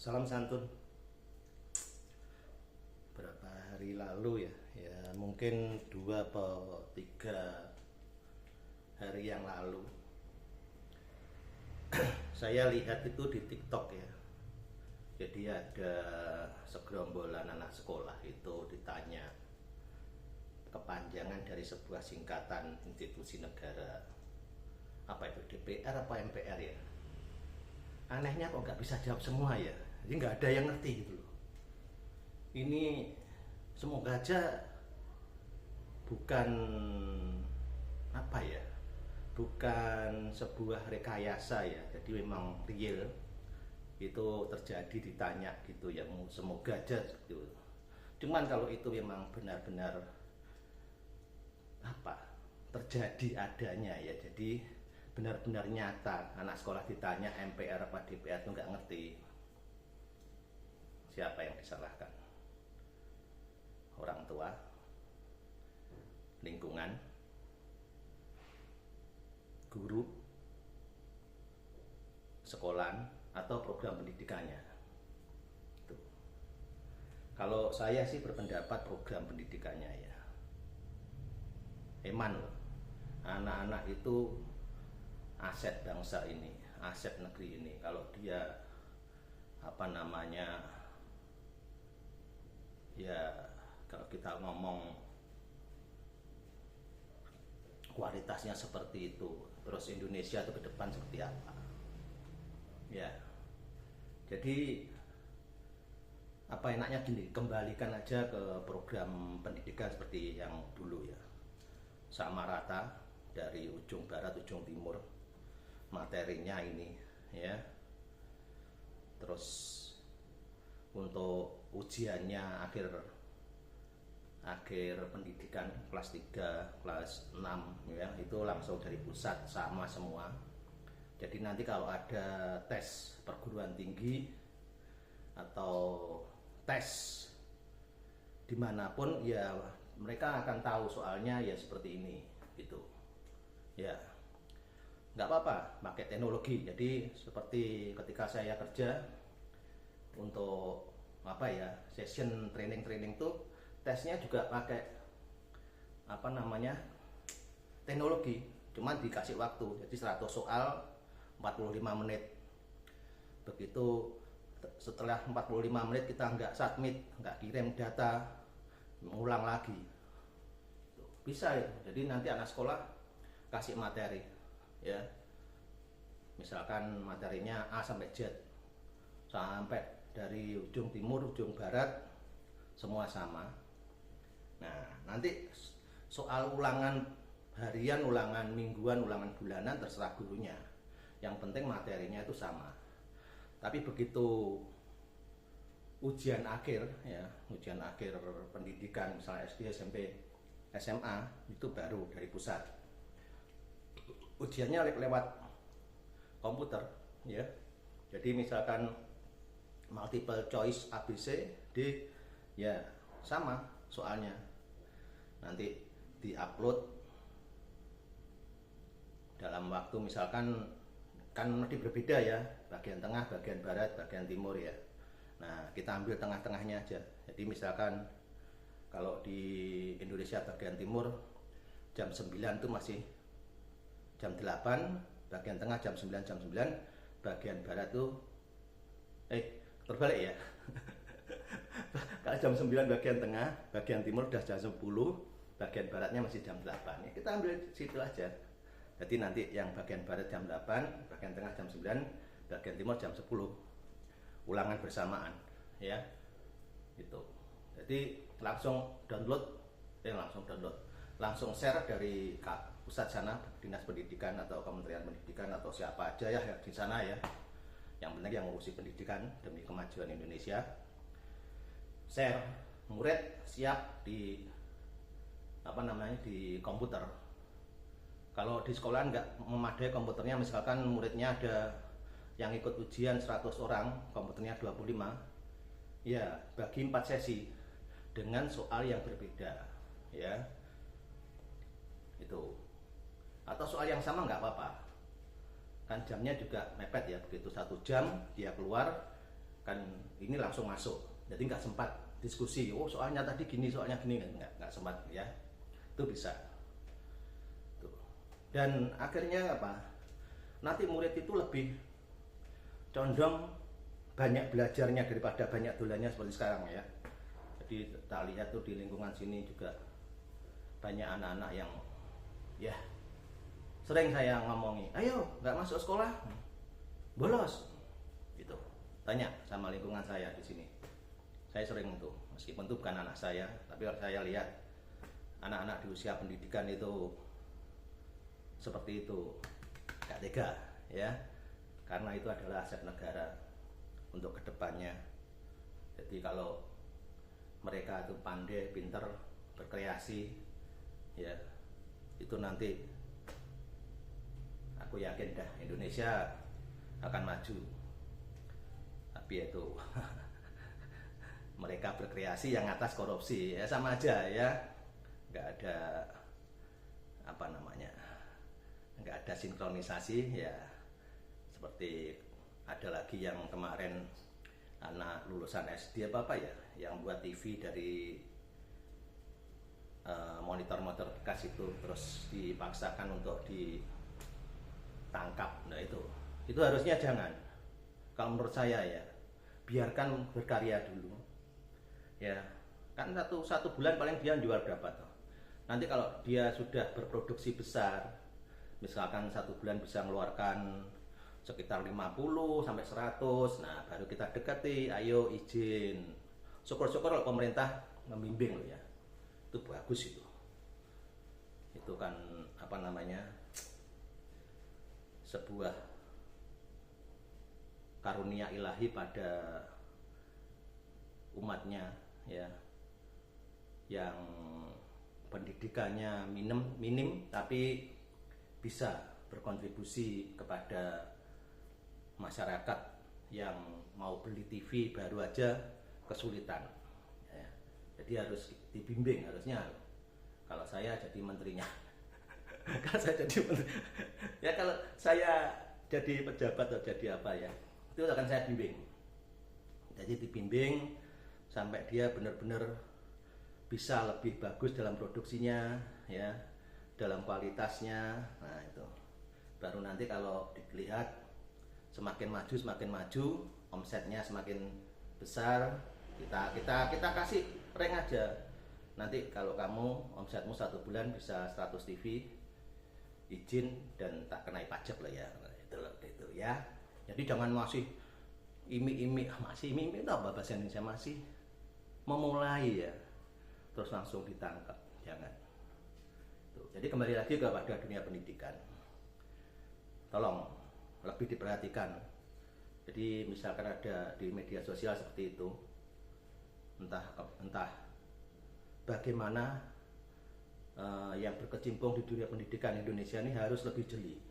Salam santun. Berapa hari lalu ya mungkin 2 atau 3 hari yang lalu saya lihat itu di TikTok ya. Jadi ada segerombolan anak sekolah itu ditanya kepanjangan dari sebuah singkatan institusi negara. Apa itu, DPR apa MPR ya? Anehnya kok nggak bisa jawab semua ya. Jadi nggak ada yang ngerti gitu loh. Ini semoga aja bukan apa ya, bukan sebuah rekayasa ya. Jadi memang real itu terjadi, ditanya gitu ya. Semoga aja gitu. Cuman kalau itu memang benar-benar apa terjadi adanya ya, jadi benar-benar nyata, anak sekolah ditanya MPR apa DPR itu nggak ngerti, siapa yang disalahkan? Orang tua, lingkungan, guru, sekolahan, atau program pendidikannya. Tuh. Kalau saya sih berpendapat program pendidikannya ya. Eman loh, anak-anak itu aset bangsa ini, aset negeri ini. Kalau dia apa namanya ya, kalau kita ngomong kualitasnya seperti itu, terus Indonesia itu ke depan seperti apa ya. Jadi apa enaknya gini, kembalikan aja ke program pendidikan seperti yang dulu ya, sama rata dari ujung barat ujung timur materinya ini ya. Terus untuk ujiannya akhir pendidikan kelas 3, kelas 6 ya, itu langsung dari pusat sama semua. Jadi nanti kalau ada tes perguruan tinggi atau tes dimanapun ya, mereka akan tahu soalnya ya seperti ini gitu ya. Nggak apa-apa pakai teknologi. Jadi seperti ketika saya kerja untuk apa ya, session training tuh tesnya juga pakai apa namanya teknologi, cuman dikasih waktu. Jadi 100 soal 45 menit. Begitu setelah 45 menit kita nggak submit, nggak kirim data, mengulang lagi, bisa ya. Jadi nanti anak sekolah kasih materi ya, misalkan materinya A sampai Z, sampai dari ujung timur ujung barat semua sama. Nah nanti soal ulangan harian, ulangan mingguan, ulangan bulanan terserah gurunya, yang penting materinya itu sama. Tapi begitu ujian akhir ya, ujian akhir pendidikan misalnya SD, SMP, SMA, itu baru dari pusat. Ujiannya lewat komputer ya. Jadi misalkan multiple choice ABC D ya, sama soalnya. Nanti diupload dalam waktu misalkan, kan nanti berbeda ya, bagian tengah, bagian barat, bagian timur ya. Nah kita ambil tengah-tengahnya aja. Jadi misalkan kalau di Indonesia bagian timur jam 9 itu masih jam 8, bagian tengah jam 9, bagian barat tuh terbalik ya. Kalau jam 9 bagian tengah, bagian timur udah jam 10, bagian baratnya masih jam 8 ya, kita ambil situ aja. Jadi nanti yang bagian barat jam 8, bagian tengah jam 9, bagian timur jam 10, ulangan bersamaan ya itu. Jadi langsung download, langsung share dari pusat sana, dinas pendidikan atau kementerian pendidikan atau siapa aja ya di sana ya, yang penting yang ngurusi pendidikan demi kemajuan Indonesia. Share, murid siap di di komputer. Kalau di sekolah nggak memadai komputernya, misalkan muridnya ada yang ikut ujian 100 orang, komputernya 25 ya, bagi 4 sesi dengan soal yang berbeda ya itu. Atau soal yang sama nggak apa-apa, kan jamnya juga mepet ya. Begitu 1 jam dia keluar, kan ini langsung masuk, jadi nggak sempat diskusi, oh soalnya tadi gini, soalnya gini, nggak sempat ya, itu bisa tuh. Dan akhirnya apa, nanti murid itu lebih condong banyak belajarnya daripada banyak dolannya seperti sekarang ya. Jadi tak lihat tuh di lingkungan sini juga banyak anak-anak yang ya sering saya ngomongi, ayo nggak masuk sekolah, bolos gitu. Tanya sama lingkungan saya di sini, saya sering tuh, meskipun itu bukan anak saya, tapi kalau saya lihat anak-anak di usia pendidikan itu seperti itu, gak tega ya, karena itu adalah aset negara untuk kedepannya. Jadi kalau mereka itu pandai, pinter, berkreasi, ya itu nanti aku yakin dah Indonesia akan maju. Tapi itu mereka berkreasi, yang atas korupsi, ya sama aja ya, nggak ada apa namanya, nggak ada sinkronisasi ya. Seperti ada lagi yang kemarin anak lulusan SD apa ya, yang buat TV dari monitor-monitor bekas itu, terus dipaksakan untuk ditangkap. Nah itu harusnya jangan, kalau menurut saya ya, biarkan berkarya dulu ya, kan satu bulan paling dia jual berapa tuh. Nanti kalau dia sudah berproduksi besar, misalkan satu bulan bisa mengeluarkan sekitar 50 sampai 100, nah baru kita dekati, ayo izin. Syukur-syukur kalau pemerintah membimbing loh ya, itu bagus itu kan apa namanya, sebuah karunia ilahi pada umatnya ya, yang pendidikannya minim tapi bisa berkontribusi kepada masyarakat yang mau beli TV baru aja kesulitan ya. Jadi harus dibimbing harusnya. Kalau saya jadi menterinya kalau saya jadi menteri ya, kalau saya jadi pejabat atau jadi apa ya, itu akan saya bimbing. Jadi dibimbing sampai dia benar-benar bisa lebih bagus dalam produksinya ya, dalam kualitasnya. Nah itu baru nanti kalau dilihat semakin maju, omsetnya semakin besar, kita kasih rank aja. Nanti kalau kamu omsetmu satu bulan bisa 100 TV, izin dan tak kenai pajak lah ya, itu ya. Jadi jangan masih imi-imi itu apa bahasa Indonesia, masih memulai ya terus langsung ditangkap, jangan. Tuh, jadi kembali lagi kepada dunia pendidikan, tolong lebih diperhatikan. Jadi misalkan ada di media sosial seperti itu, entah bagaimana yang berkecimpung di dunia pendidikan Indonesia ini harus lebih jeli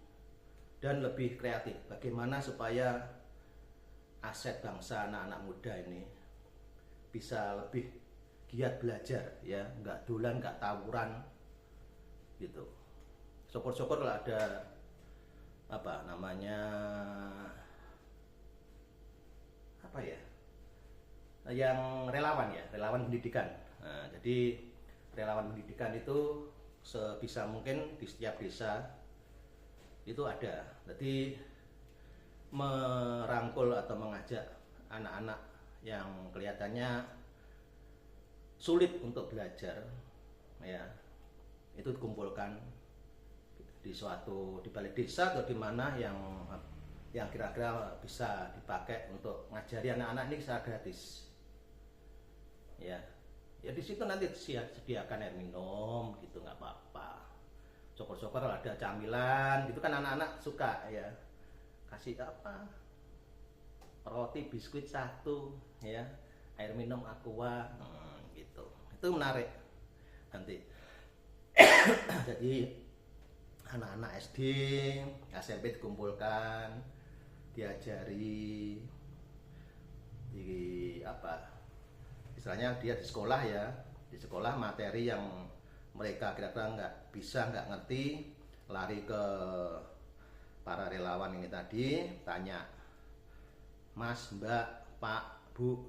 dan lebih kreatif. Bagaimana supaya aset bangsa anak-anak muda ini bisa lebih giat belajar ya, nggak dolan, nggak tawuran gitu. Syukur-syukur kalau ada apa namanya, apa ya, yang relawan ya, relawan pendidikan. Nah, jadi relawan pendidikan itu sebisa mungkin di setiap desa itu ada. Jadi merangkul atau mengajak anak-anak yang kelihatannya sulit untuk belajar ya, itu dikumpulkan di balik desa atau di mana yang kira-kira bisa dipakai untuk ngajari anak-anak ini secara gratis ya. Ya di situ nanti sediakan air minum gitu, nggak apa-apa. Syukur-syukur kalau ada camilan gitu kan, anak-anak suka ya, kasih apa, roti biskuit satu ya, air minum aqua gitu, itu menarik nanti. Jadi anak-anak SD, SMP dikumpulkan, diajari di apa, istilahnya dia di sekolah ya, di sekolah materi yang mereka kira-kira nggak ngerti, lari ke para relawan ini tadi, tanya, Mas, Mbak, Pak, Bu,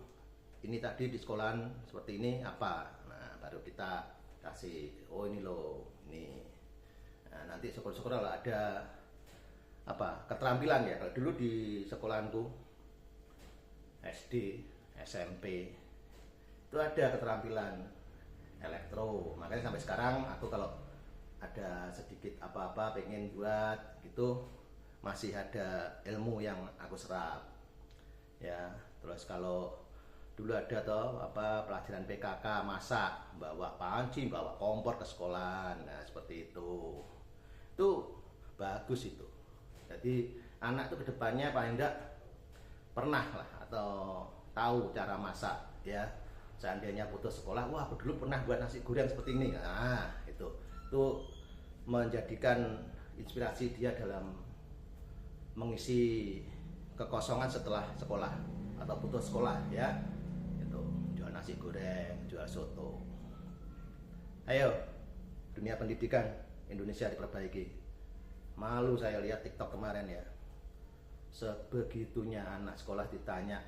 ini tadi di sekolahan seperti ini apa? Nah, baru kita kasih, oh ini loh, ini. Nah, nanti syukur-syukur kalau ada apa keterampilan ya. Kalau dulu di sekolahanku SD, SMP itu ada keterampilan elektro. Makanya sampai sekarang aku kalau ada sedikit apa-apa pengen buat gitu masih ada ilmu yang aku serap. Ya, terus kalau dulu ada toh apa pelajaran PKK masak, bawa panci, bawa kompor ke sekolah. Nah, seperti itu. Itu bagus itu. Jadi anak tuh kedepannya paling enggak pernah lah atau tahu cara masak ya. Seandainya putus sekolah, wah aku dulu pernah buat nasi goreng seperti ini. Nah, itu menjadikan inspirasi dia dalam mengisi kekosongan setelah sekolah atau putus sekolah ya. Itu jual nasi goreng, jual soto. Ayo, dunia pendidikan Indonesia diperbaiki. Malu saya lihat TikTok kemarin ya. Sebegitunya anak sekolah ditanya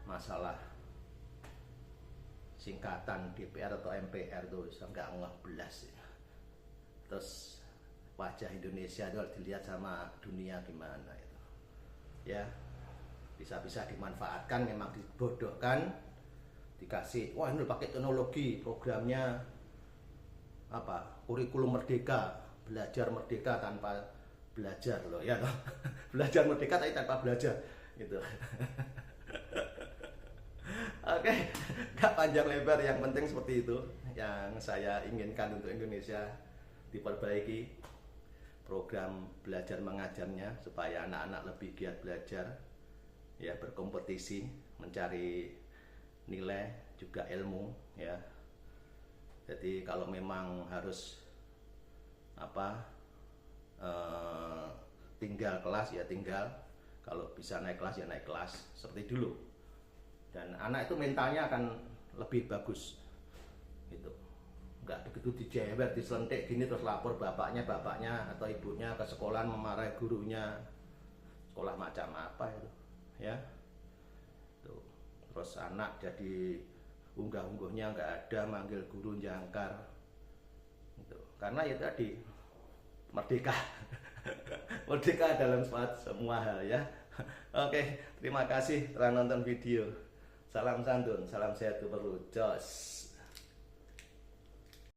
masalah singkatan DPR atau MPR tuh nggak ngeblas ya. Terus wajah Indonesia itu dilihat sama dunia gimana itu ya, bisa-bisa dimanfaatkan, memang dibodohkan, dikasih wah ini pakai teknologi, programnya apa kurikulum merdeka, belajar merdeka tanpa belajar loh ya toh. Belajar merdeka tapi tanpa belajar gitu. Oke, gak panjang lebar, yang penting seperti itu yang saya inginkan untuk Indonesia diperbaiki program belajar mengajarnya supaya anak-anak lebih giat belajar ya, berkompetisi mencari nilai juga ilmu ya. Jadi kalau memang harus apa tinggal kelas ya tinggal, kalau bisa naik kelas ya naik kelas seperti dulu. Dan anak itu mentalnya akan lebih bagus gitu, nggak begitu dijewer, diselentik gini terus lapor bapaknya atau ibunya ke sekolah memarahi gurunya. Sekolah macam apa itu ya tuh. Terus anak jadi unggah-ungguhnya nggak ada, manggil guru jangkar gitu. Karena ya tadi merdeka. Merdeka dalam semua hal ya. Oke, terima kasih telah nonton video. Salam santun, salam sehat perlu jos.